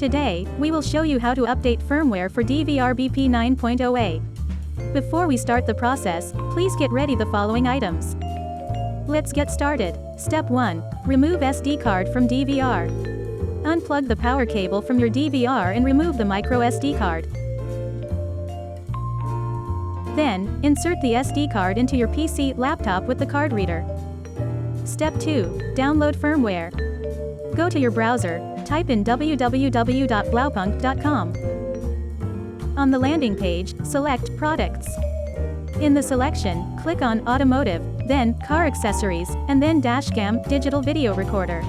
Today, we will show you how to update firmware for DVR BP9.0A. Before we start the process, please get ready the following items. Let's get started. Step 1. Remove SD card from DVR. Unplug the power cable from your DVR and remove the micro SD card. Then, insert the SD card into your PC, laptop with the card reader. Step 2. Download firmware. Go to your browser, type in www.blaupunkt.com. On the landing page, select Products. In the selection, click on Automotive, then Car Accessories, and then Dashcam Digital Video Recorder.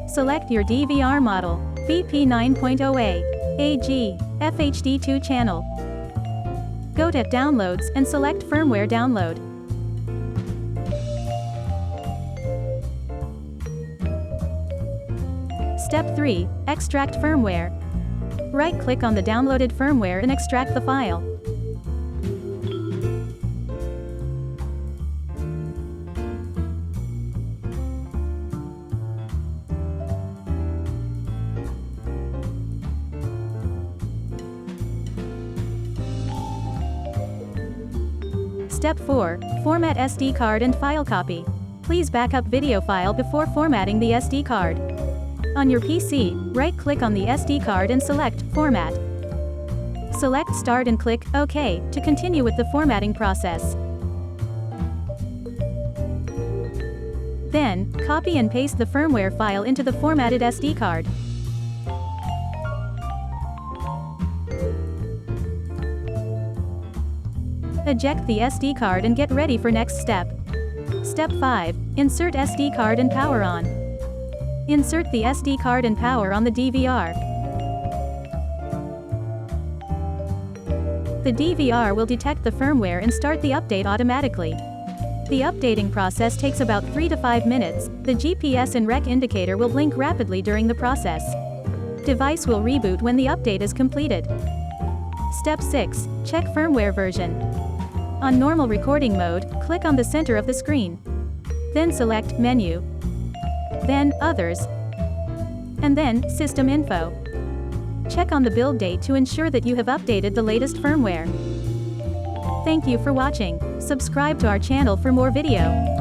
Select your DVR model, BP9.0A, AG, FHD 2 channel. Go to Downloads and select Firmware Download. Step 3. Extract firmware. Right-click on the downloaded firmware and extract the file. Step 4. Format SD card and file copy. Please back up video file before formatting the SD card. On your PC, right-click on the SD card and select Format. Select Start and click OK to continue with the formatting process. Then, copy and paste the firmware file into the formatted SD card. Eject the SD card and get ready for next step. Step 5. Insert SD card and power on. Insert the SD card and power on the DVR. The DVR will detect the firmware and start the update automatically. The updating process takes about 3 to 5 minutes. The GPS and rec indicator will blink rapidly during the process. Device will reboot when the update is completed. Step 6. Check firmware version. On normal recording mode, click on the center of the screen. Then select Menu. Then Others. And then System Info. Check on the build date to ensure that you have updated the latest firmware. Thank you for watching. Subscribe to our channel for more video.